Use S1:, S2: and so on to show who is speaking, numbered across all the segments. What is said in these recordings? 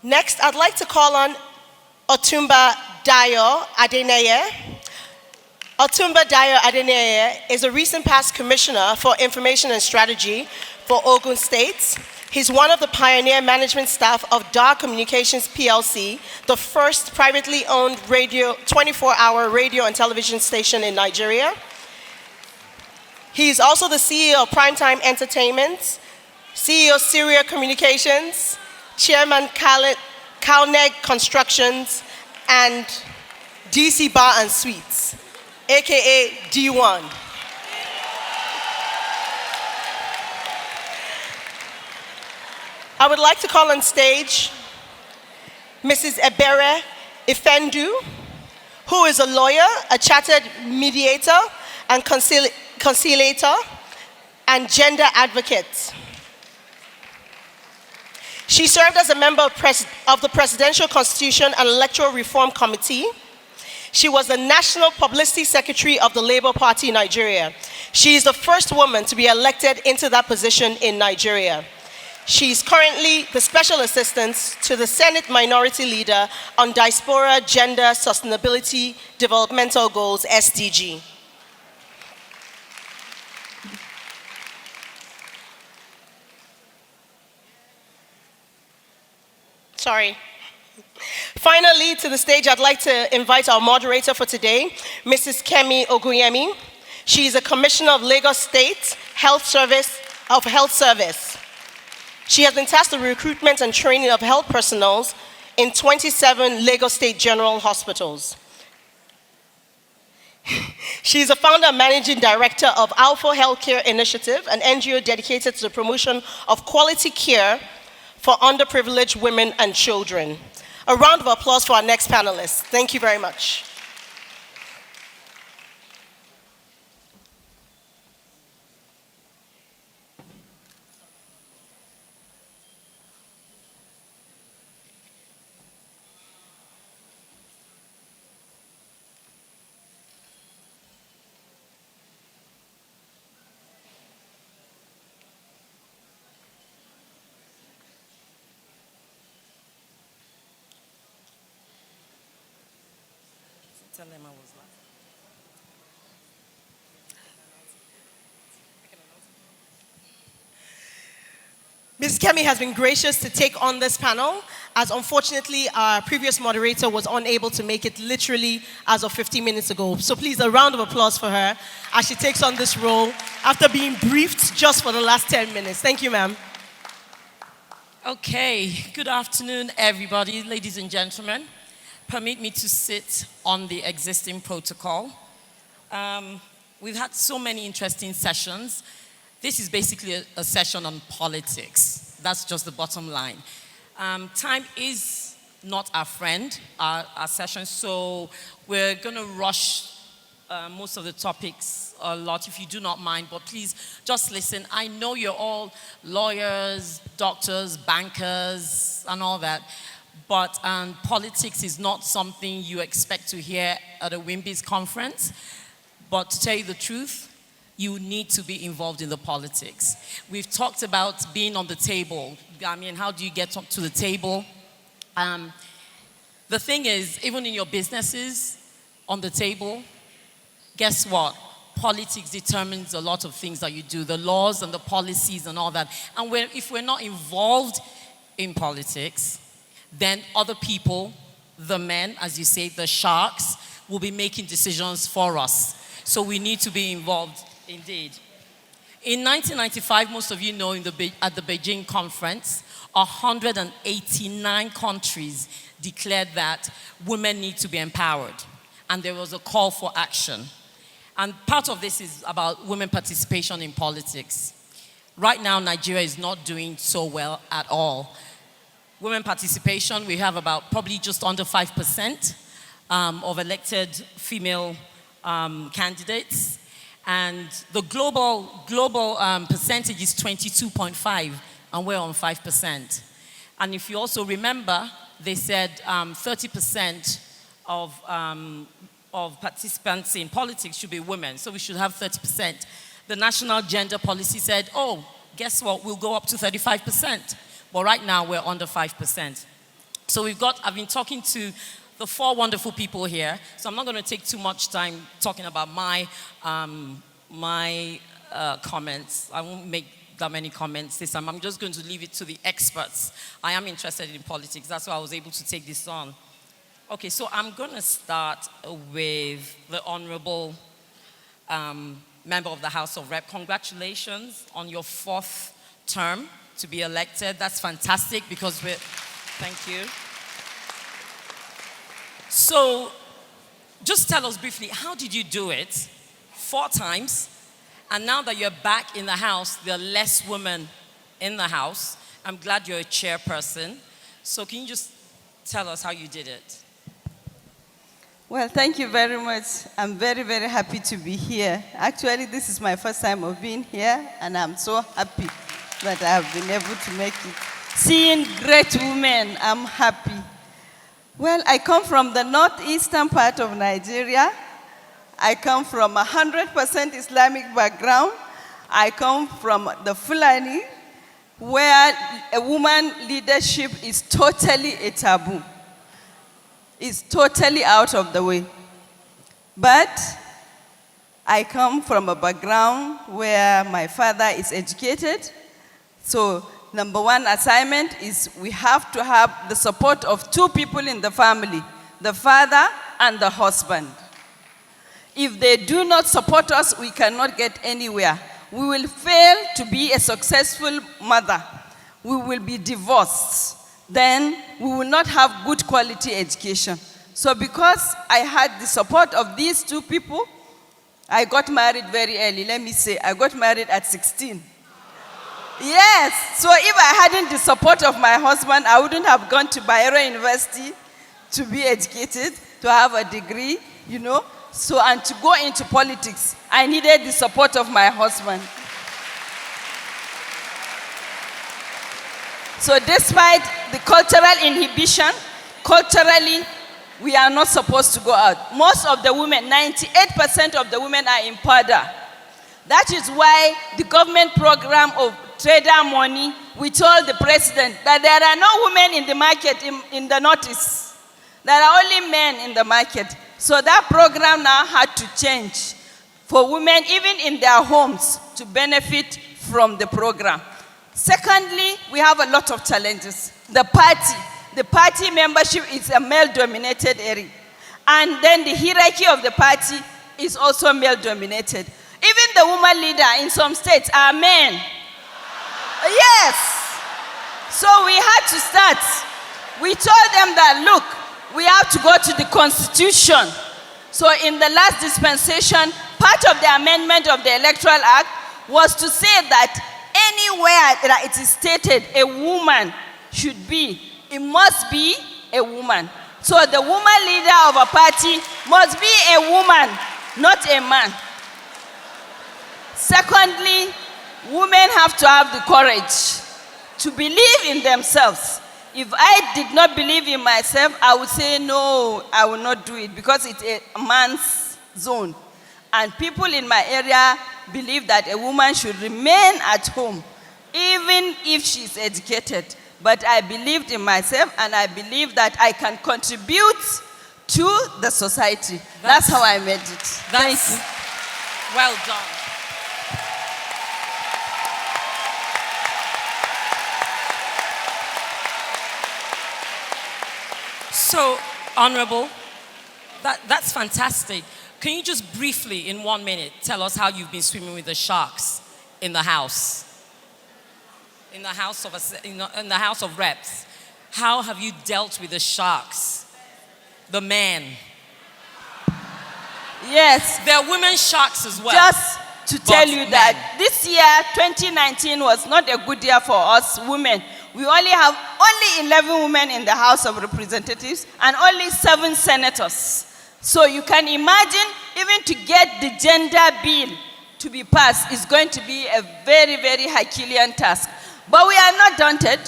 S1: Next, I'd like to call on Otumba Dayo Adeneye. Otumba Dayo Adeneye is a recent past commissioner for information and strategy for Ogun State. He's one of the pioneer management staff of DAR Communications PLC, the first privately owned 24-hour radio and television station in Nigeria. He is also the CEO of Primetime Entertainment, CEO of Syria Communications, Chairman Calneg Constructions, and DC Bar and Suites, aka D1. I would like to call on stage Mrs. Ebere Ifendu, who is a lawyer, a chartered mediator and conciliator, and gender advocate. She served as a member of the Presidential Constitution and Electoral Reform Committee. She was the National Publicity Secretary of the Labour Party Nigeria. She is the first woman to be elected into that position in Nigeria. She is currently the Special Assistant to the Senate Minority Leader on Diaspora, Gender, Sustainability, Developmental Goals, SDG. Sorry. Finally, to the stage, I'd like to invite our moderator for today, Mrs. Kemi Oguyemi. She is a Commissioner of Lagos State Health Service. She has been tasked with recruitment and training of health personnel in 27 Lagos State General Hospitals. She is a founder and managing director of Alpha Healthcare Initiative, an NGO dedicated to the promotion of quality care for underprivileged women and children. A round of applause for our next panelists. Thank you very much. Tell them I was laughing. Ms. Kemi has been gracious to take on this panel, as unfortunately our previous moderator was unable to make it literally as of 15 minutes ago. So please, a round of applause for her as she takes on this role after being briefed just for the last 10 minutes. Thank you, ma'am.
S2: Okay, good afternoon, everybody, ladies and gentlemen. Permit me to sit on the existing protocol. We've had so many interesting sessions. This is basically a session on politics. That's just the bottom line. Time is not our friend, our session, so we're going to rush most of the topics a lot, if you do not mind, but please just listen. I know you're all lawyers, doctors, bankers, and all that. But politics is not something you expect to hear at a WIMBIZ conference. But to tell you the truth, you need to be involved in the politics. We've talked about being on the table. I mean, how do you get to the table? The thing is, even in your businesses, on the table, guess what? Politics determines a lot of things that you do, the laws and the policies and all that. And if we're not involved in politics, then other people, the men, as you say, the sharks, will be making decisions for us. So we need to be involved, indeed. In 1995, most of you know, at the Beijing conference, 189 countries declared that women need to be empowered. And there was a call for action. And part of this is about women participation in politics. Right now, Nigeria is not doing so well at all. Women participation, we have about probably just under 5% of elected female candidates. And the global percentage is 22.5, and we're on 5%. And if you also remember, they said 30% of participants in politics should be women, so we should have 30%. The National Gender Policy said, oh, guess what, we'll go up to 35%. But right now, we're under 5%. So I've been talking to the four wonderful people here, so I'm not going to take too much time talking about my comments. I won't make that many comments this time. I'm just going to leave it to the experts. I am interested in politics. That's why I was able to take this on. Okay, so I'm going to start with the Honorable Member of the House of Rep. Congratulations on your 4th term to be elected. That's fantastic because thank you. So just tell us briefly, how did you do it? 4 times. And now that you're back in the House, there are less women in the House. I'm glad you're a chairperson. So can you just tell us how you did it?
S3: Well, thank you very much. I'm very, very happy to be here. Actually, this is my first time of being here, and I'm so happy that I have been able to make it. Seeing great women, I'm happy. Well, I come from the northeastern part of Nigeria. I come from a 100% Islamic background. I come from the Fulani, where a woman leadership is totally a taboo. It's totally out of the way. But I come from a background where my father is educated. So number 1 assignment is we have to have the support of 2 people in the family, the father and the husband. If they do not support us, we cannot get anywhere. We will fail to be a successful mother. We will be divorced. Then we will not have good quality education. So because I had the support of these 2 people, I got married very early. Let me say, I got married at 16. Yes, so if I hadn't the support of my husband, I wouldn't have gone to Bayero University to be educated, to have a degree, you know. So, and to go into politics, I needed the support of my husband. So despite the cultural inhibition, culturally, we are not supposed to go out. Most of the women, 98% of the women are in Pada. That is why the government program of trader money, we told the president that there are no women in the market in the notice. There are only men in the market. So that program now had to change for women, even in their homes, to benefit from the program. Secondly, we have a lot of challenges. The party membership is a male-dominated area. And then the hierarchy of the party is also male-dominated. Even the woman leader in some states are men. Yes. So we had to start. We told them that, look, we have to go to the Constitution. So in the last dispensation, part of the amendment of the Electoral Act was to say that anywhere that it is stated a woman should be, it must be a woman. So the woman leader of a party must be a woman, not a man. Secondly, women have to have the courage to believe in themselves. If I did not believe in myself, I would say, no, I will not do it because it's a man's zone. And people in my area believe that a woman should remain at home, even if she's educated. But I believed in myself, and I believe that I can contribute to the society. That's how I made it. Thank you.
S2: Well done. So, Honorable, that's fantastic. Can you just briefly, in 1 minute, tell us how you've been swimming with the sharks in the House? In the House of Reps. How have you dealt with the sharks? The men.
S3: Yes.
S2: There are women sharks as well.
S3: Just to tell you that this year, 2019, was not a good year for us women. We only have 11 women in the House of Representatives and only 7 senators. So you can imagine, even to get the gender bill to be passed is going to be a very, very Herculean task. But we are not daunted.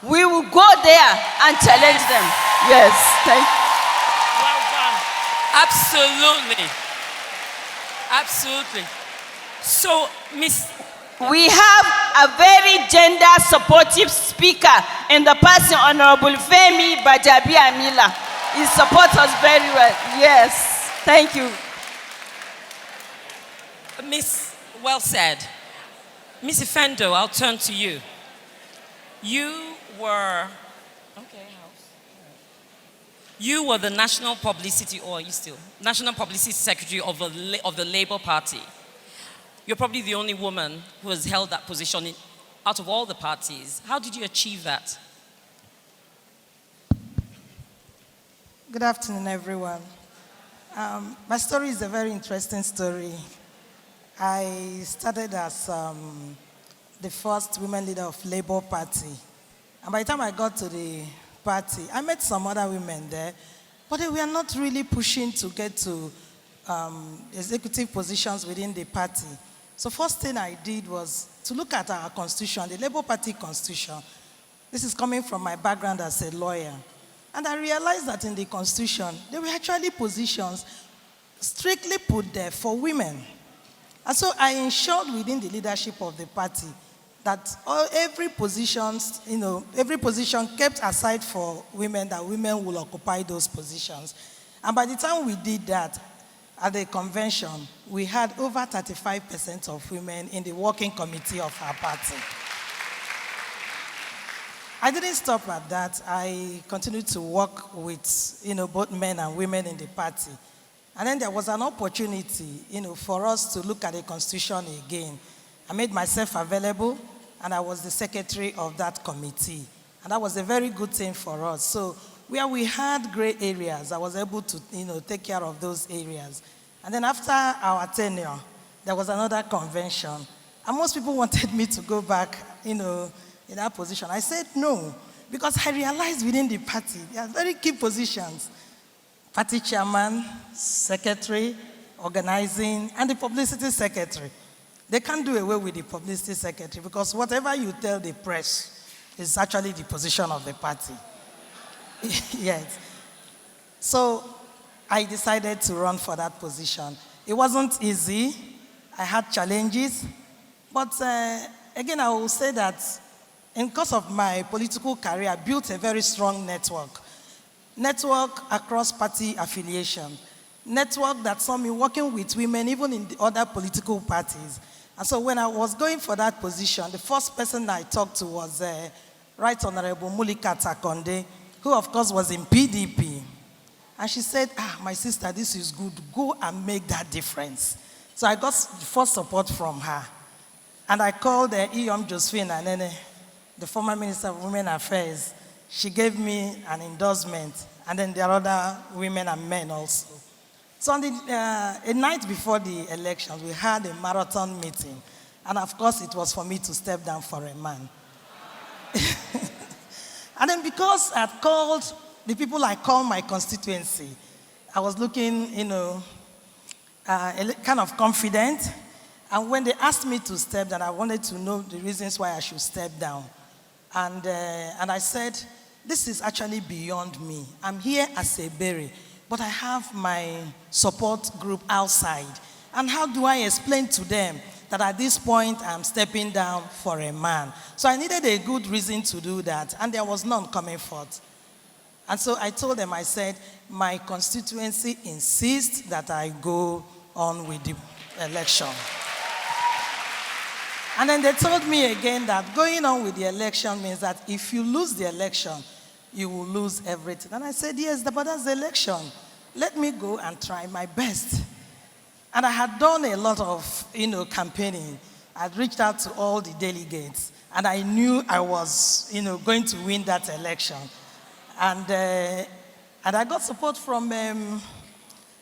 S3: We will go there and challenge them. Yes, thank you.
S2: Well done. Absolutely. Absolutely. So,
S3: We have a very gender-supportive speaker in the person Honorable Femi Bajabiamila. He supports us very well. Yes, thank you.
S2: Miss, well said. Miss Ifendo, I'll turn to you. You were, you were the National Publicity, or are you still? National Publicity Secretary of the Labour Party. You're probably the only woman who has held that position out of all the parties. How did you achieve that?
S4: Good afternoon, everyone. My story is a very interesting story. I started as the first women leader of Labour Party. And by the time I got to the party, I met some other women there, but they were not really pushing to get to executive positions within the party. So first thing I did was to look at our constitution, the Labour Party constitution. This is coming from my background as a lawyer. And I realized that in the constitution, there were actually positions strictly put there for women. And so I ensured within the leadership of the party that every position kept aside for women, that women will occupy those positions. And by the time we did that, at the convention, we had over 35% of women in the working committee of our party. I didn't stop at that. I continued to work with both men and women in the party. And then there was an opportunity for us to look at the constitution again. I made myself available, and I was the secretary of that committee. And that was a very good thing for us. So where we had gray areas, I was able to take care of those areas. And then after our tenure, there was another convention. And most people wanted me to go back in that position. I said no, because I realized within the party, there are very key positions. Party chairman, secretary, organizing, and the publicity secretary. They can't do away with the publicity secretary, because whatever you tell the press is actually the position of the party. Yes. So I decided to run for that position. It wasn't easy. I had challenges. But again, I will say that in course of my political career, I built a very strong network. Network across party affiliation. Network that saw me working with women even in the other political parties. And so when I was going for that position, the first person I talked to was Right Honorable Mulika Takonde, who of course was in PDP. And she said, my sister, this is good. Go and make that difference. So I got first support from her. And I called Iyom Josephine Anene, the former Minister of Women Affairs. She gave me an endorsement. And then there are other women and men also. So on a night before the elections, we had a marathon meeting. And of course, it was for me to step down for a man. And then because I had called the people I call my constituency, I was looking, kind of confident. And when they asked me to step down, I wanted to know the reasons why I should step down. And I said, this is actually beyond me. I'm here as a berry, but I have my support group outside. And how do I explain to them that at this point I'm stepping down for a man? So I needed a good reason to do that, and there was none coming forth. And so I told them, I said, my constituency insists that I go on with the election. And then they told me again that going on with the election means that if you lose the election, you will lose everything. And I said, yes, but that's the election. Let me go and try my best. And I had done a lot of, campaigning. I'd reached out to all the delegates, and I knew I was, going to win that election. And I got support from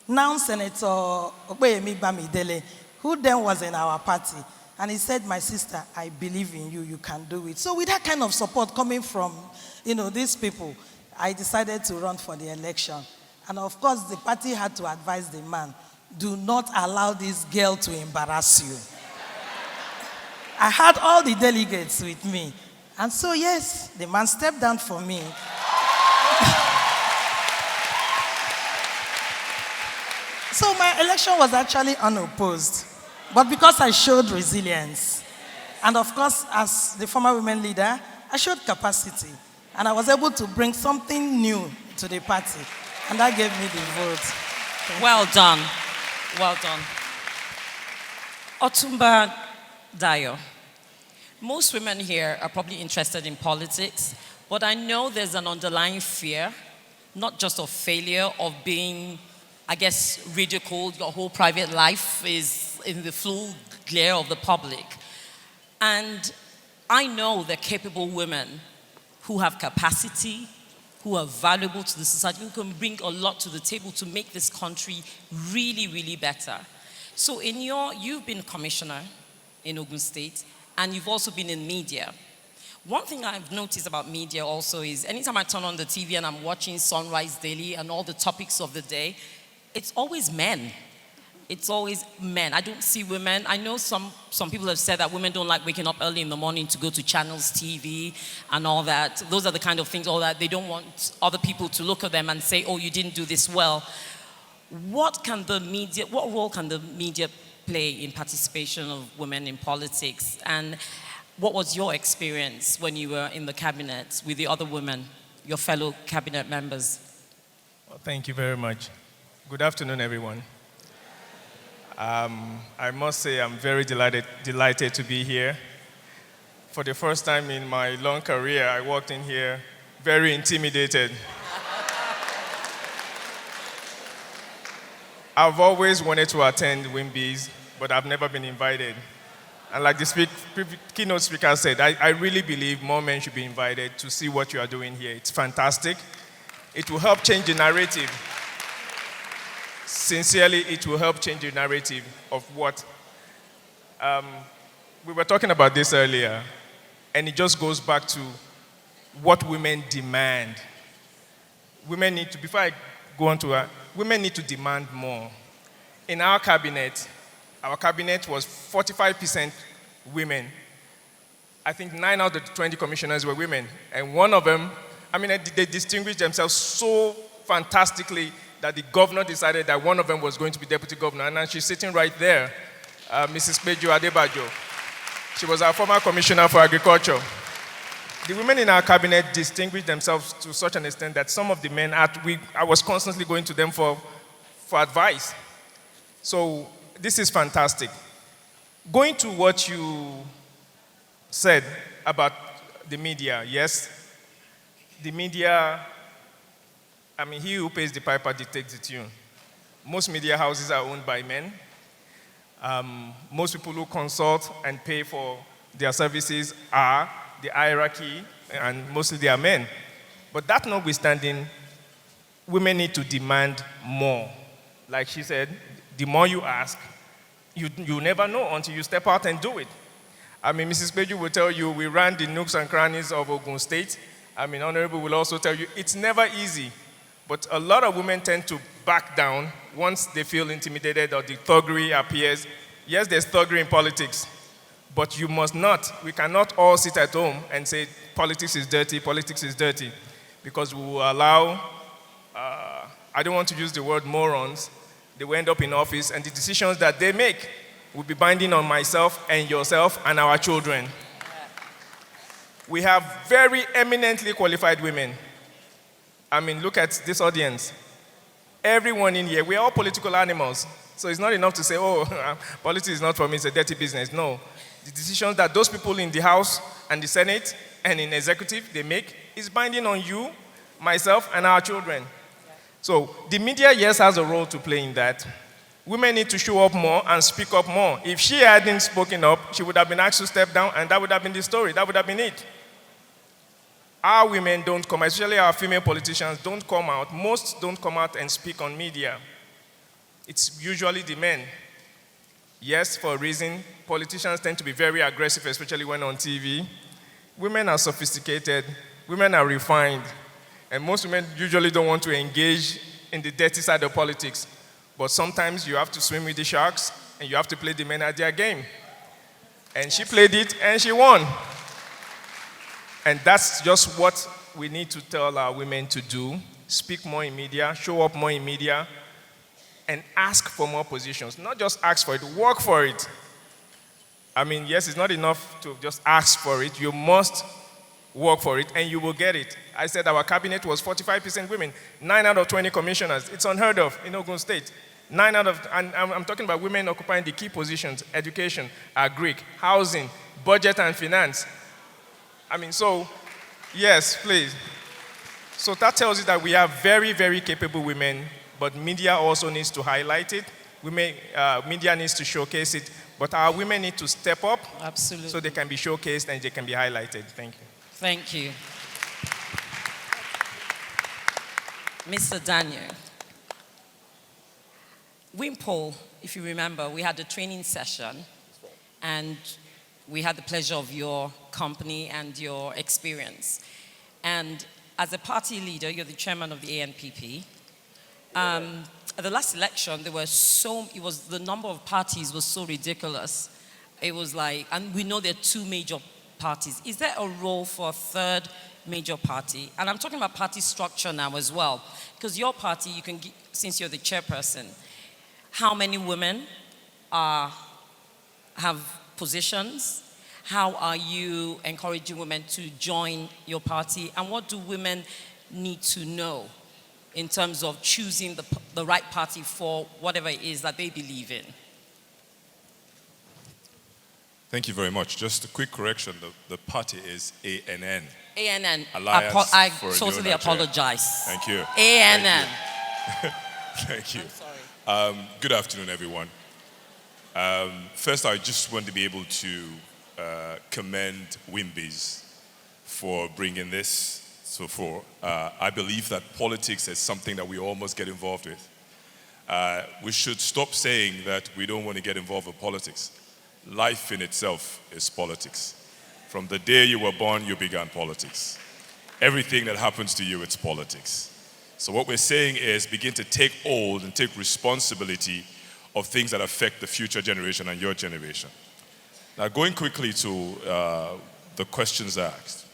S4: now Senator Ogbeyemi Bamidele, who then was in our party. And he said, my sister, I believe in you, you can do it. So with that kind of support coming from, these people, I decided to run for the election. And of course, the party had to advise the man, do not allow this girl to embarrass you. I had all the delegates with me. And so yes, the man stepped down for me. So my election was actually unopposed. But because I showed resilience, And of course, as the former women leader, I showed capacity. And I was able to bring something new to the party. And that gave me the vote.
S2: Well done. Well done. Otumba Dayo. Most women here are probably interested in politics, but I know there's an underlying fear, not just of failure, of being, I guess, ridiculed. Your whole private life is in the full glare of the public. And I know they're capable women who have capacity, who are valuable to the society, who can bring a lot to the table to make this country really, really better. So you've been commissioner in Ogun State, and you've also been in media. One thing I've noticed about media also is anytime I turn on the TV and I'm watching Sunrise Daily and all the topics of the day, it's always men. It's always men. I don't see women. I know some people have said that women don't like waking up early in the morning to go to channels TV and all that. Those are the kind of things, all that. They don't want other people to look at them and say, oh, you didn't do this well. What role can the media play in participation of women in politics? And what was your experience when you were in the cabinet with the other women, your fellow cabinet members?
S5: Well, thank you very much. Good afternoon, everyone. I must say I'm very delighted to be here. For the first time in my long career, I walked in here very intimidated. I've always wanted to attend WIMBIZ, but I've never been invited. And like the keynote speaker said, I really believe more men should be invited to see what you are doing here. It's fantastic. It will help change the narrative. Sincerely, it will help change the narrative of what. We were talking about this earlier, and it just goes back to what women demand. Women need to, before I go on to that, women need to demand more. In our cabinet was 45% women. I think 9 out of the 20 commissioners were women. And one of them, they distinguished themselves so fantastically that the governor decided that one of them was going to be deputy governor. And she's sitting right there, Mrs. Peju Adebajo. She was our former commissioner for agriculture. The women in our cabinet distinguished themselves to such an extent that some of the men, I was constantly going to them for advice. So this is fantastic. Going to what you said about the media, yes, the media, he who pays the piper dictates the tune. Most media houses are owned by men. Most people who consult and pay for their services are the hierarchy, and mostly they are men. But that notwithstanding, women need to demand more. Like she said, the more you ask, you never know until you step out and do it. Mrs. Peju will tell you, we ran the nooks and crannies of Ogun State. Honorable will also tell you, it's never easy. But a lot of women tend to back down once they feel intimidated or the thuggery appears. Yes, there's thuggery in politics, but you must not. We cannot all sit at home and say politics is dirty, because we will allow, I don't want to use the word morons, they will end up in office, and the decisions that they make will be binding on myself and yourself and our children. We have very eminently qualified women. Look at this audience. Everyone in here, we're all political animals. So it's not enough to say, oh, politics is not for me, it's a dirty business. No. The decisions that those people in the House and the Senate and in executive, they make is binding on you, myself, and our children. So the media, yes, has a role to play in that. Women need to show up more and speak up more. If she hadn't spoken up, she would have been asked to step down, and that would have been the story. That would have been it. Our women don't come, especially our female politicians, don't come out. Most don't come out and speak on media. It's usually the men. Yes, for a reason, politicians tend to be very aggressive, especially when on TV. Women are sophisticated, women are refined, and most women usually don't want to engage in the dirty side of politics. But sometimes you have to swim with the sharks, and you have to play the men at their game. And she played it, and she won. And that's just what we need to tell our women to do. Speak more in media, show up more in media, and ask for more positions. Not just ask for it, work for it. I mean, yes, it's not enough to just ask for it. You must work for it, and you will get it. I said our cabinet was 45% women, 9 out of 20 commissioners. It's unheard of in Ogun State. 9 out of, and I'm talking about women occupying the key positions: education, agric, housing, budget and finance. I mean, so, yes, please. So that tells you that we have very, very capable women, but media also needs to highlight it. Media needs to showcase it, but our women need to step up.
S2: Absolutely.
S5: So they can be showcased and they can be highlighted. Thank you.
S2: Thank you. Mr. Daniel. Wimpole, if you remember, we had a training session, and we had the pleasure of your company and your experience. And as a party leader, you're the chairman of the ANPP. At the last election, the number of parties was so ridiculous. It was like, and we know there are 2 major parties. Is there a role for a 3rd major party? And I'm talking about party structure now as well, because your party, you can, since you're the chairperson, how many women have positions? How are you encouraging women to join your party? And what do women need to know in terms of choosing the right party for whatever it is that they believe in?
S6: Thank you very much. Just a quick correction. The party is ANN.
S2: ANN.
S6: Alliance
S2: I
S6: for a New
S2: totally
S6: Nigeria.
S2: apologize.
S6: Thank you.
S2: ANN.
S6: Thank you.
S2: I'm sorry.
S6: Good afternoon, everyone. First, I just want to be able to commend WIMBIZ for bringing this so far. I believe that politics is something that we all must get involved with. We should stop saying that we don't want to get involved with politics. Life in itself is politics. From the day you were born, you began politics. Everything that happens to you, it's politics. So what we're saying is begin to take hold and take responsibility of things that affect the future generation and your generation. Now, going quickly to the questions asked.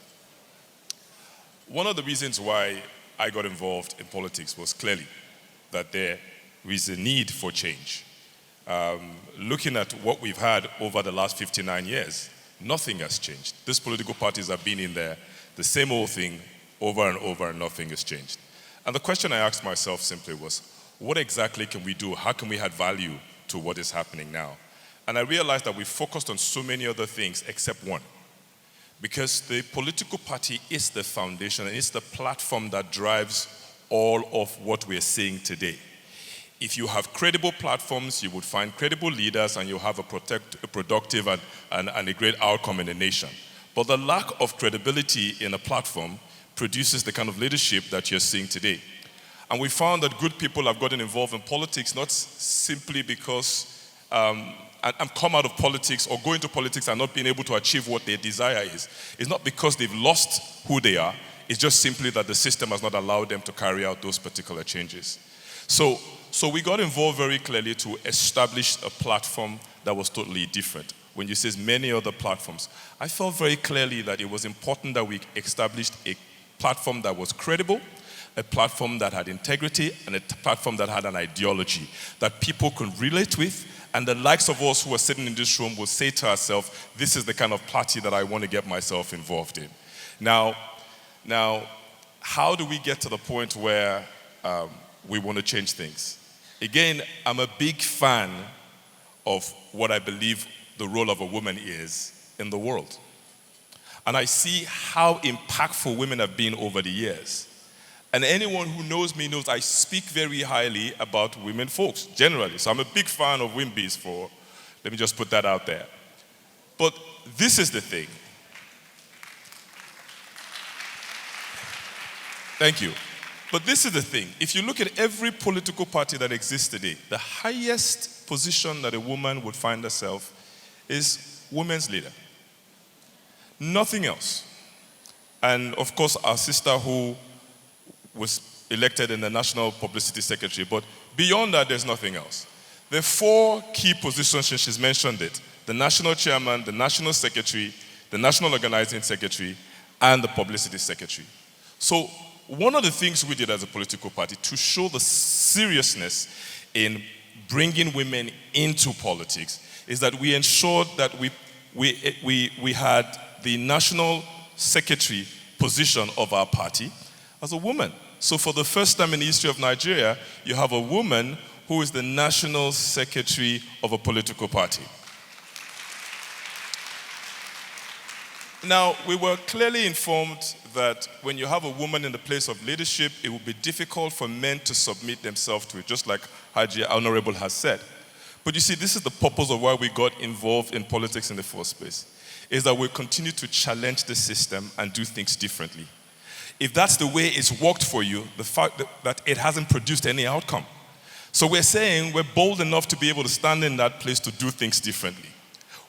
S6: One of the reasons why I got involved in politics was clearly that there is a need for change. Looking at what we've had over the last 59 years, nothing has changed. These political parties have been in there, the same old thing over and over, and nothing has changed. And the question I asked myself simply was, what exactly can we do? How can we add value to what is happening now? And I realized that we focused on so many other things except one. Because the political party is the foundation and it's the platform that drives all of what we're seeing today. If you have credible platforms, you would find credible leaders and you'll have a productive and a great outcome in the nation. But the lack of credibility in a platform produces the kind of leadership that you're seeing today. And we found that good people have gotten involved in politics not simply because and come out of politics or go into politics and not being able to achieve what their desire is. It's not because they've lost who they are. It's just simply that the system has not allowed them to carry out those particular changes. So we got involved very clearly to establish a platform that was totally different. When you say many other platforms, I felt very clearly that it was important that we established a platform that was credible, a platform that had integrity, and a platform that had an ideology that people could relate with, and the likes of us who are sitting in this room will say to ourselves, this is the kind of party that I want to get myself involved in. Now, how do we get to the point where we want to change things? Again, I'm a big fan of what I believe the role of a woman is in the world. And I see how impactful women have been over the years. And anyone who knows me knows I speak very highly about women folks, generally. So I'm a big fan of WIMBIZ let me just put that out there. But this is the thing. Thank you. But this is the thing. If you look at every political party that exists today, the highest position that a woman would find herself is women's leader. Nothing else. And of course, our sister who was elected in the National Publicity Secretary, but beyond that, there's nothing else. There are 4 key positions, and she's mentioned it: the National Chairman, the National Secretary, the National Organizing Secretary, and the Publicity Secretary. So one of the things we did as a political party to show the seriousness in bringing women into politics is that we ensured that we we had the national secretary position of our party as a woman. So for the first time in the history of Nigeria, you have a woman who is the national secretary of a political party. Now, we were clearly informed that when you have a woman in the place of leadership, it will be difficult for men to submit themselves to it, just like Haji Honorable has said. But you see, this is the purpose of why we got involved in politics in the first place, is that we continue to challenge the system and do things differently. If that's the way it's worked for you, the fact that it hasn't produced any outcome. So we're saying we're bold enough to be able to stand in that place to do things differently.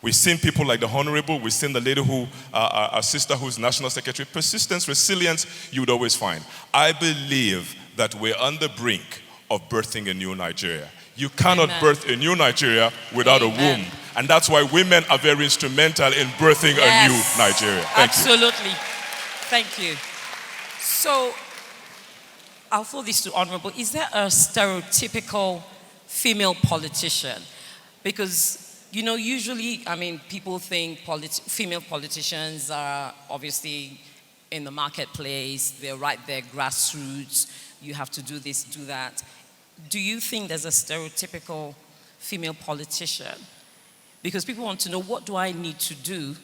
S6: We've seen people like the Honorable, we've seen the lady who, our sister who's National Secretary. Persistence, resilience, you would always find. I believe that we're on the brink of birthing a new Nigeria. You cannot birth a new Nigeria without a womb. And that's why women are very instrumental in birthing a new Nigeria. Thank you.
S2: Absolutely. Thank you. So, I'll throw this to Honorable. Is there a stereotypical female politician? Because you know, usually, I mean, people think female politicians are obviously in the marketplace, they're right there, grassroots, you have to do this, do that. Do you think there's a stereotypical female politician? Because people want to know, what do I need to do?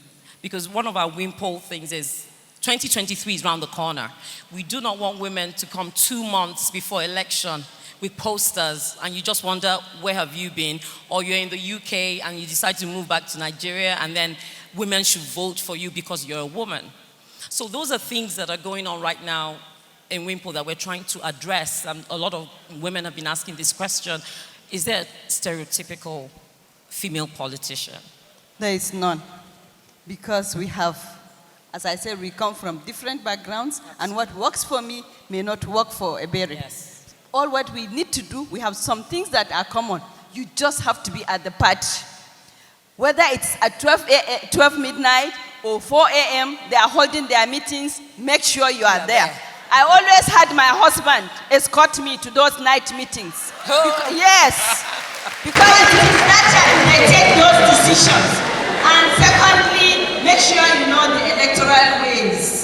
S2: Because one of our WIMBIZ poll things is, 2023 is around the corner. We do not want women to come 2 months before election with posters and you just wonder, where have you been? Or you're in the UK and you decide to move back to Nigeria and then women should vote for you because you're a woman. So those are things that are going on right now in WIMBIZ that we're trying to address. A lot of women have been asking this question. Is there a stereotypical female politician?
S3: There is none. Because we have, as I said, we come from different backgrounds, and what works for me may not work for a berry.
S2: Yes.
S3: All what we need to do, we have some things that are common. You just have to be at the party. Whether it's at 12 midnight or 4 a.m., they are holding their meetings, make sure you are there. I always had my husband escort me to those night meetings. Yes. Because it is that time they take those decisions. And secondly, make sure you know the electoral ways.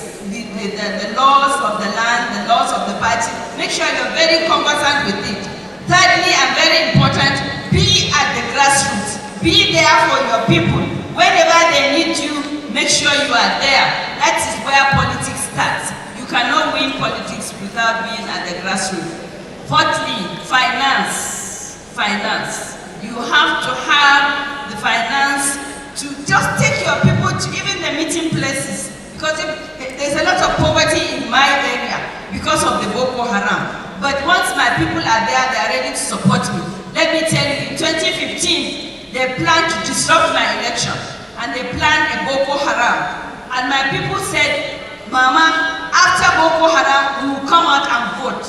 S3: The laws of the land, the laws of the party. Make sure you're very conversant with it. Thirdly, and very important, be at the grassroots. Be there for your people. Whenever they need you, make sure you are there. That is where politics starts. You cannot win politics without being at the grassroots. Fourthly, finance. Finance. You have to have the finance to just take your people to even the meeting places. Because there's a lot of poverty in my area because of the Boko Haram. But once my people are there, they are ready to support me. Let me tell you, in 2015, they planned to disrupt my election. And they planned a Boko Haram. And my people said, Mama, after Boko Haram, we will come out and vote.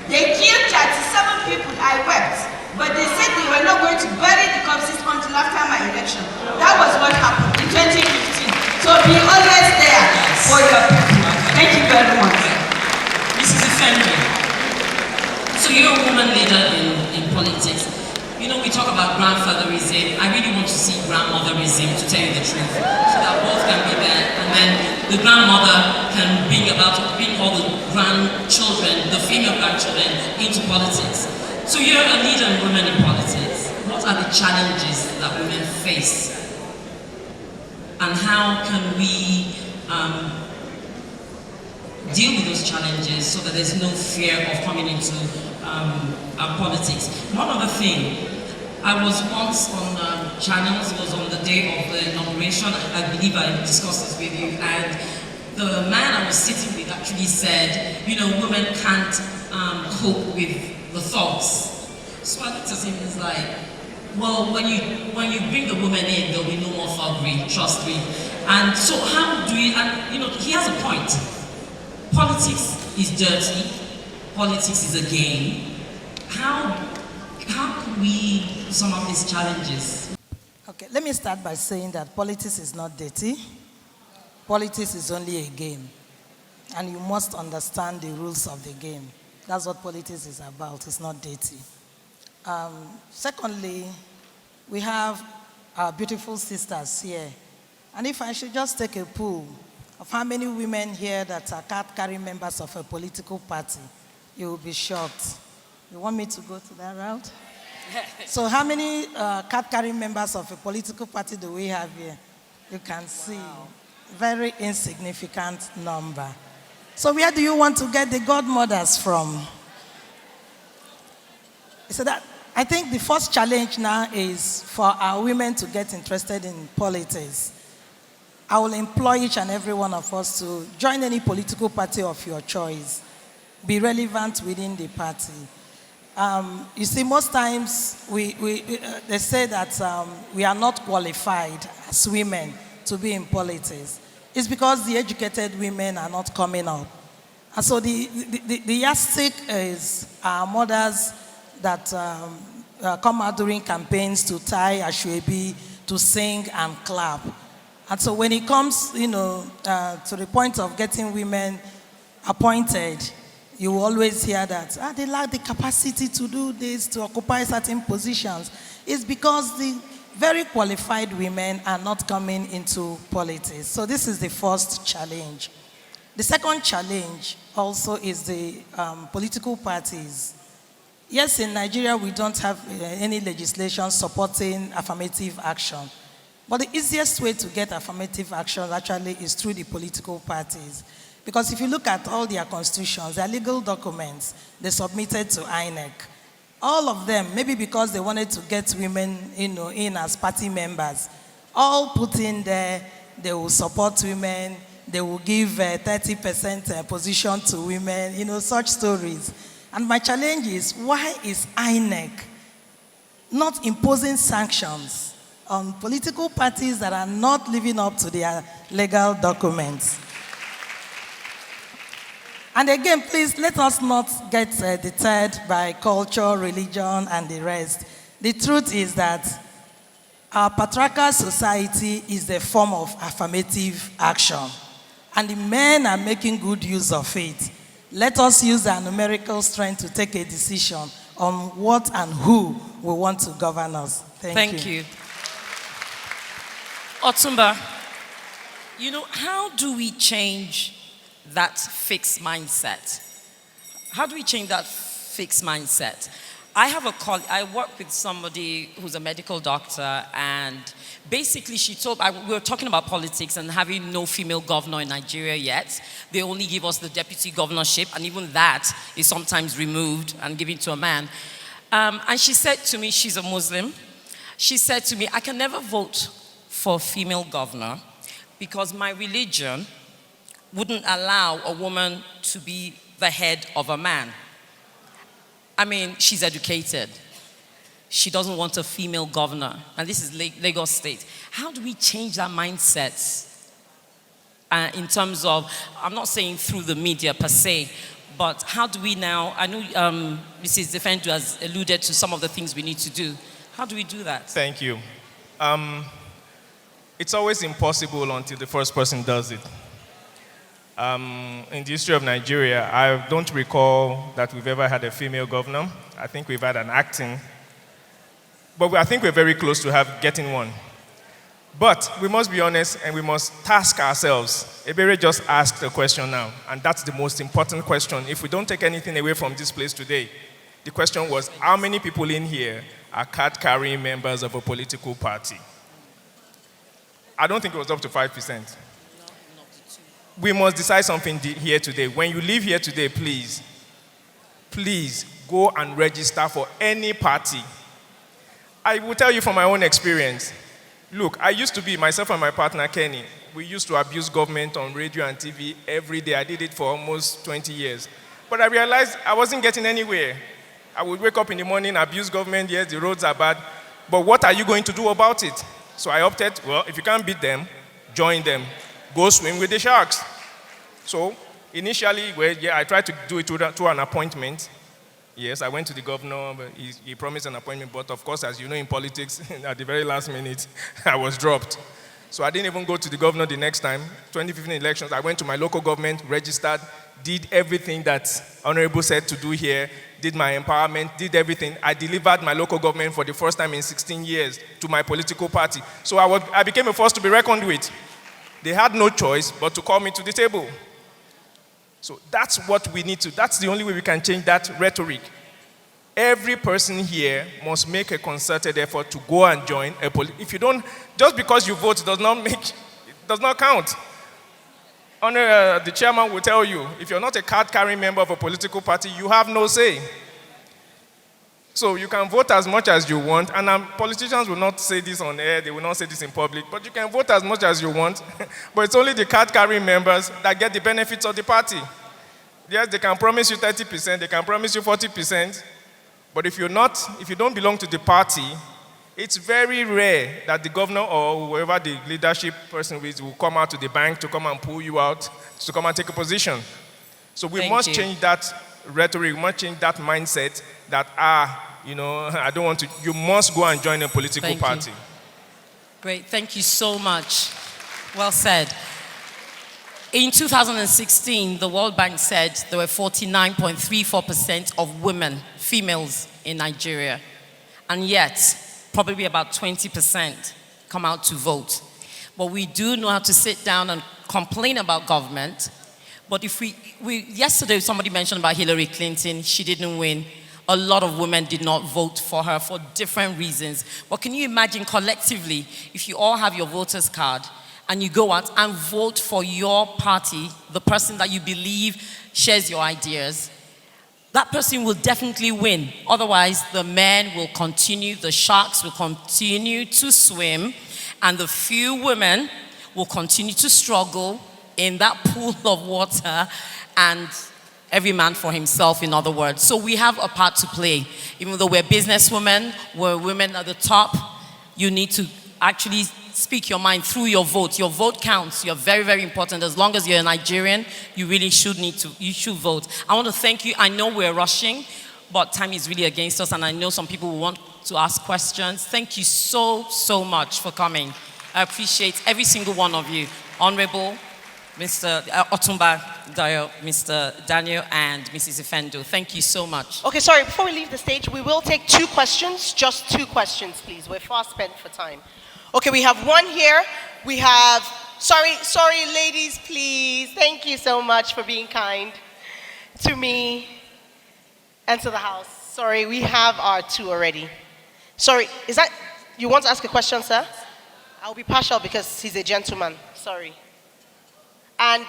S3: They killed 37 people, I wept. But they said they were not going to bury the corpses until after my election. That was what happened in 2015. So be always there for your people. Thank you very much.
S2: Mrs. Effendi, so you're a woman leader in politics. You know, we talk about grandfatherism. I really want to see grandmotherism, to tell you the truth, so that both can be there. And then the grandmother can bring all the grandchildren, the female grandchildren, into politics. So you're a leader in women in politics. What are the challenges that women face? And how can we deal with those challenges so that there's no fear of coming into our politics? One other thing, I was once on channels, it was on the day of the inauguration, I believe I discussed this with you, and the man I was sitting with actually said, you know, women can't cope with the thoughts. So I looked at him and was like, well, when you bring the woman in, there'll be no more thuggery, trust me. And so how do you, and you know, he has a point. Politics is dirty. Politics is a game. How can we sum up these challenges?
S4: Okay, let me start by saying that politics is not dirty. Politics is only a game. And you must understand the rules of the game. That's what politics is about. It's not dirty. Secondly, we have our beautiful sisters here And if I should just take a poll of how many women here that are card-carrying members of a political party, you will be shocked. You want me to go to that route? So how many card-carrying members of a political party do we have here? You can see. Wow. Very insignificant number. So where do you want to get the godmothers from? So that, I think the first challenge now is for our women to get interested in politics. I will employ each and every one of us to join any political party of your choice. Be relevant within the party. You see, most times they say that we are not qualified as women to be in politics. It's because the educated women are not coming up. And so the yardstick is our mothers that come out during campaigns to tie ashwebi, to sing and clap. And so when it comes, to the point of getting women appointed, you will always hear that they lack the capacity to do this, to occupy certain positions. It's because the very qualified women are not coming into politics. So this is the first challenge. The second challenge also is the political parties. Yes, in Nigeria, we don't have any legislation supporting affirmative action. But the easiest way to get affirmative action actually is through the political parties. Because if you look at all their constitutions, their legal documents, they submitted to INEC. All of them, maybe because they wanted to get women in as party members, all put in there, they will support women, they will give 30% position to women, such stories. And my challenge is, why is INEC not imposing sanctions on political parties that are not living up to their legal documents? And again, please, let us not get deterred by culture, religion, and the rest. The truth is that our patriarchal society is a form of affirmative action. And the men are making good use of it. Let us use our numerical strength to take a decision on what and who we want to govern us. Thank you.
S2: Otumba, how do we change that fixed mindset? How do we change that fixed mindset? I have a colleague, I work with somebody who's a medical doctor, and basically we were talking about politics and having no female governor in Nigeria yet. They only give us the deputy governorship, and even that is sometimes removed and given to a man. And she said to me, she's a Muslim, she said to me, I can never vote for a female governor because my religion wouldn't allow a woman to be the head of a man. I mean, she's educated. She doesn't want a female governor. And this is Lagos State. How do we change that mindset in terms of, I'm not saying through the media per se, but how do we now, I know Mrs. Defendu has alluded to some of the things we need to do. How do we do that?
S5: Thank you. It's always impossible until the first person does it. In the history of Nigeria, I don't recall that we've ever had a female governor. I think we've had an acting. But I think we're very close to getting one. But we must be honest and we must task ourselves. Ebere just asked a question now, and that's the most important question. If we don't take anything away from this place today, the question was, how many people in here are card-carrying members of a political party? I don't think it was up to 5%. We must decide something here today. When you leave here today, please go and register for any party. I will tell you from my own experience. Look, I used to be, myself and my partner Kenny, we used to abuse government on radio and TV every day. I did it for almost 20 years. But I realized I wasn't getting anywhere. I would wake up in the morning, abuse government, yes, the roads are bad, but what are you going to do about it? So I opted, well, if you can't beat them, join them. Go swim with the sharks. So initially, I tried to do it to an appointment. Yes, I went to the governor, but he promised an appointment, but of course, as you know in politics, at the very last minute, I was dropped. So I didn't even go to the governor the next time. 2015 elections, I went to my local government, registered, did everything that Honorable said to do here, did my empowerment, did everything. I delivered my local government for the first time in 16 years to my political party. So I became a force to be reckoned with. They had no choice but to call me to the table. So that's what we need to, that's the only way we can change that rhetoric. Every person here must make a concerted effort to go and join a if you don't, just because you vote does not count. The chairman will tell you, if you're not a card-carrying member of a political party, you have no say. So you can vote as much as you want, and politicians will not say this on air, they will not say this in public, but you can vote as much as you want, but it's only the card-carrying members that get the benefits of the party. Yes, they can promise you 30%, they can promise you 40%, but if you don't belong to the party, it's very rare that the governor or whoever the leadership person is will come out to the bank to come and pull you out, to come and take a position. So we must change that rhetoric, we must change that mindset that, I don't want to, you must go and join a political party.
S2: Great, thank you so much. Well said. In 2016, the World Bank said there were 49.34% of women, females in Nigeria. And yet, probably about 20% come out to vote. But we do know how to sit down and complain about government. But if yesterday somebody mentioned about Hillary Clinton, she didn't win. A lot of women did not vote for her for different reasons. But can you imagine collectively, if you all have your voter's card, and you go out and vote for your party, the person that you believe shares your ideas, that person will definitely win. Otherwise, the men will continue, the sharks will continue to swim, and the few women will continue to struggle in that pool of water, and every man for himself, in other words. So we have a part to play. Even though we're businesswomen, we're women at the top, you need to actually speak your mind through your vote. Your vote counts. You're very, very important. As long as you're a Nigerian, you really should vote. I want to thank you. I know we're rushing, but time is really against us, and I know some people will want to ask questions. Thank you so, so much for coming. I appreciate every single one of you. Honorable Mr. Otumba Dayo, Mr. Daniel, and Mrs. Ifendo. Thank you so much.
S1: Okay, sorry, before we leave the stage, we will take 2 questions, just 2 questions, please. We're fast spent for time. Okay, we have one here. We have, sorry, ladies, please. Thank you so much for being kind to me and to the house. Sorry, we have our 2 already. Sorry, is that, you want to ask a question, sir? I'll be partial because he's a gentleman. Sorry. And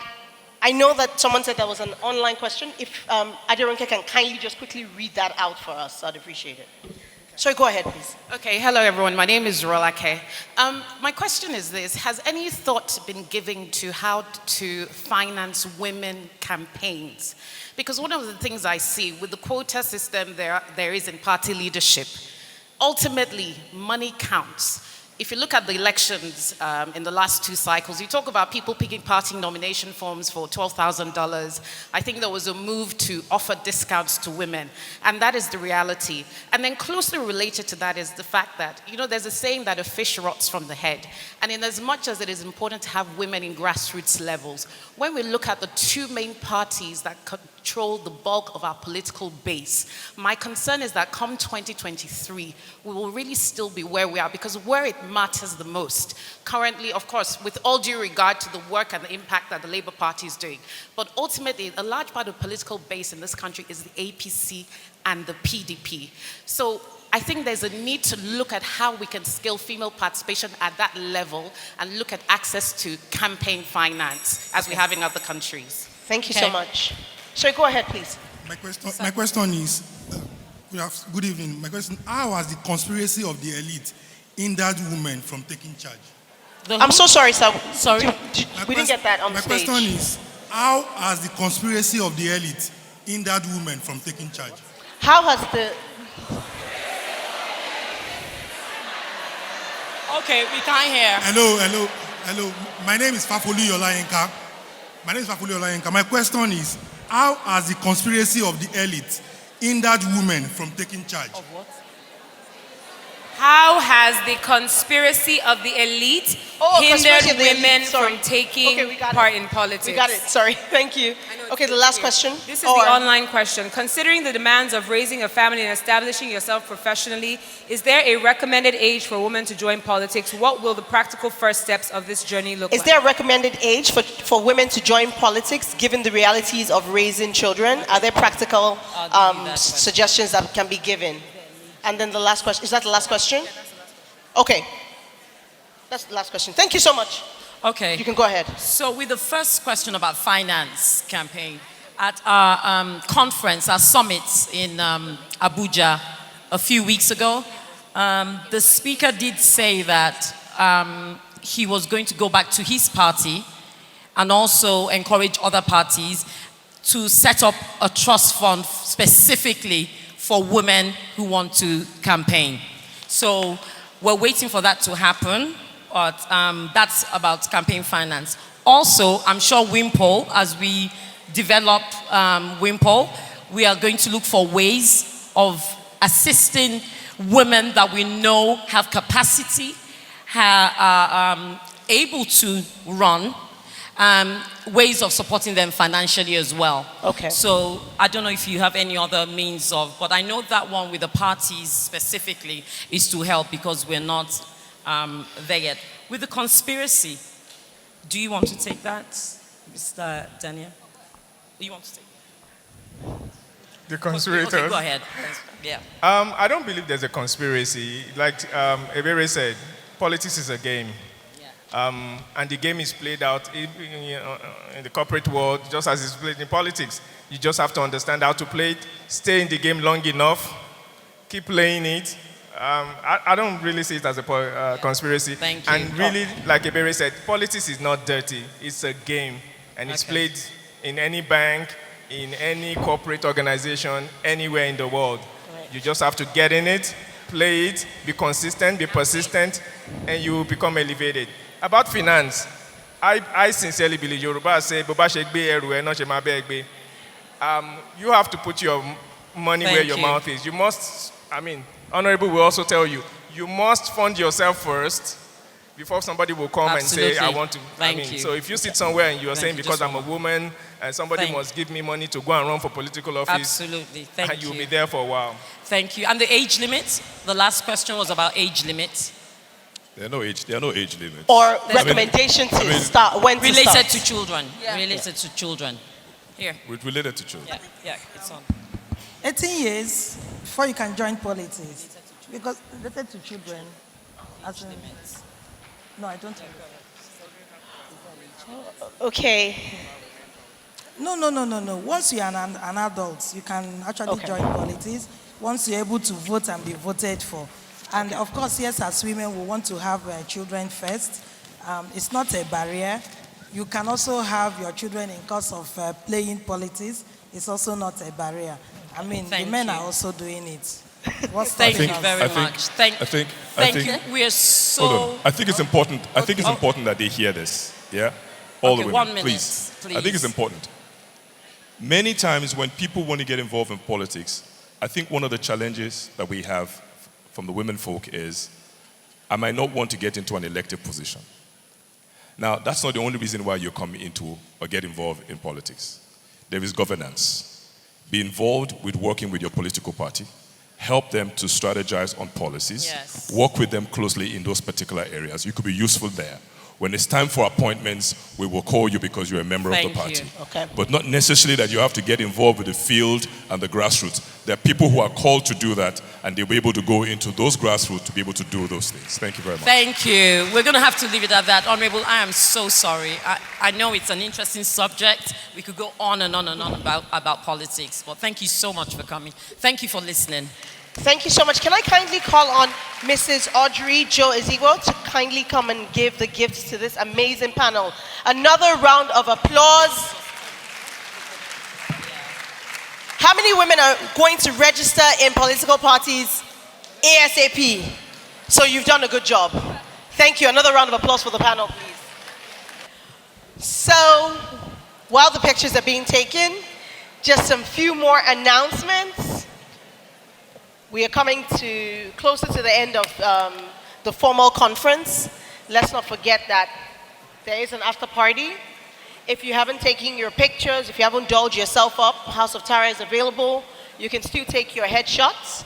S1: I know that someone said there was an online question. If Aderonke can kindly just quickly read that out for us, I'd appreciate it. Sorry, go ahead, please.
S7: Okay, hello everyone. My name is Rolake. My question is this: has any thought been given to how to finance women campaigns? Because one of the things I see with the quota system there is in party leadership, ultimately money counts. If you look at the elections in the last 2 cycles, you talk about people picking party nomination forms for $12,000. I think there was a move to offer discounts to women, and that is the reality. And then closely related to that is the fact that, there's a saying that a fish rots from the head. And in as much as it is important to have women in grassroots levels, when we look at the 2 main parties that control the bulk of our political base, my concern is that come 2023, we will really still be where we are, because where it matters the most. Currently, of course, with all due regard to the work and the impact that the Labour Party is doing, but ultimately, a large part of the political base in this country is the APC and the PDP. So I think there's a need to look at how we can scale female participation at that level and look at access to campaign finance as we have in other countries.
S1: Thank you so much. Sorry, go ahead, please.
S8: My question is, good evening. My question, how has the conspiracy of the elite hindered women from taking charge?
S1: I'm so sorry, sir.
S2: Sorry?
S1: We didn't get that on the stage.
S8: My question is, how has the conspiracy of the elite hindered women from taking charge?
S1: How has the...
S2: Okay, we can't hear.
S8: Hello. My name is Fafolu Olayenka. My question is, how has the conspiracy of the elite hindered women from taking charge?
S2: Of what?
S9: How has the conspiracy of the elite hindered women from taking part in politics?
S1: We got it. Sorry. Thank you. Okay, the last question.
S9: This is the online question. Considering the demands of raising a family and establishing yourself professionally, is there a recommended age for women to join politics? What will the practical first steps of this journey look like?
S1: Is there a recommended age for women to join politics, given the realities of raising children? Are there practical suggestions that can be given? And then the last question, is that the last question? Okay. That's the last question. Thank you so much.
S2: Okay.
S1: You can go ahead.
S2: So with the first question about finance campaign, at our conference, our summit in Abuja a few weeks ago, the speaker did say that he was going to go back to his party and also encourage other parties to set up a trust fund specifically for women who want to campaign. So we're waiting for that to happen, but that's about campaign finance. Also, I'm sure WIMPO, as we develop WIMPO, we are going to look for ways of assisting women that we know have capacity, are able to run, ways of supporting them financially as well.
S1: Okay.
S2: So I don't know if you have any other means of, but I know that one with the parties specifically is to help because we're not there yet. With the conspiracy, do you want to take that, Mr. Daniel? Do you want to take it?
S5: The conspirators?
S2: Okay, go ahead. Yeah.
S5: I don't believe there's a conspiracy. Like Ebere said, politics is a game. And the game is played out in the corporate world just as it's played in politics. You just have to understand how to play it, stay in the game long enough, keep playing it. I don't really see it as a conspiracy.
S2: Thank you.
S5: And really, like Ebere said, politics is not dirty. It's a game. And it's played in any bank, in any corporate organization, anywhere in the world. Right. You just have to get in it, play it, be consistent, be persistent, and you will become elevated. About finance, I sincerely believe Yoruba say, you have to put your money where your mouth is. You must, Honorable will also tell you, you must fund yourself first before somebody will come and say, I want to.
S2: Thank you.
S5: So if you sit somewhere and you are saying because I'm a woman and somebody must give me money to go and run for political office,
S2: absolutely. Thank
S5: and
S2: you.
S5: You'll be there for a while.
S2: Thank you. And the age limit? The last question was about age limit.
S6: There are no age limits.
S1: Or recommendation to start, when to
S2: related
S1: start.
S2: to children. Yeah. Related to children. Here.
S6: Related to children.
S2: Yeah, it's on.
S4: 18 years before you can join politics. Because related to children. As in, no, I don't think.
S1: Okay.
S4: No. Once you're an adult, you can actually join politics. Once you're able to vote and be voted for. And of course, yes, as women, we want to have children first. It's not a barrier. You can also have your children in course of playing politics. It's also not a barrier. The men are also doing it.
S2: Thank you very much. Thank you. We are so.
S6: Hold on. I think it's important. I think it's important that they hear this. Yeah. All the women,
S2: 1 minute,
S6: please. I think it's important. Many times when people want to get involved in politics, I think one of the challenges that we have from the women folk is, I might not want to get into an elective position. Now, that's not the only reason why you come into or get involved in politics. There is governance. Be involved with working with your political party. Help them to strategize on policies.
S2: Yes.
S6: Work with them closely in those particular areas. You could be useful there. When it's time for appointments, we will call you because you're a member of the party.
S1: Okay.
S6: But not necessarily that you have to get involved with the field and the grassroots. There are people who are called to do that, and they'll be able to go into those grassroots to be able to do those things. Thank you very much.
S2: Thank you. We're going to have to leave it at that. Honorable, I am so sorry. I know it's an interesting subject. We could go on and on and on about politics, but thank you so much for coming. Thank you for listening.
S1: Thank you so much. Can I kindly call on Mrs. Audrey Joe Ezigbo to kindly come and give the gifts to this amazing panel? Another round of applause. How many women are going to register in political parties ASAP? So you've done a good job. Thank you. Another round of applause for the panel, please. So, while the pictures are being taken, just some few more announcements. we are coming closer to the end of the formal conference. Let's not forget that there is an after party. If you haven't taken your pictures, if you haven't dolled yourself up, House of Tara is available. You can still take your headshots.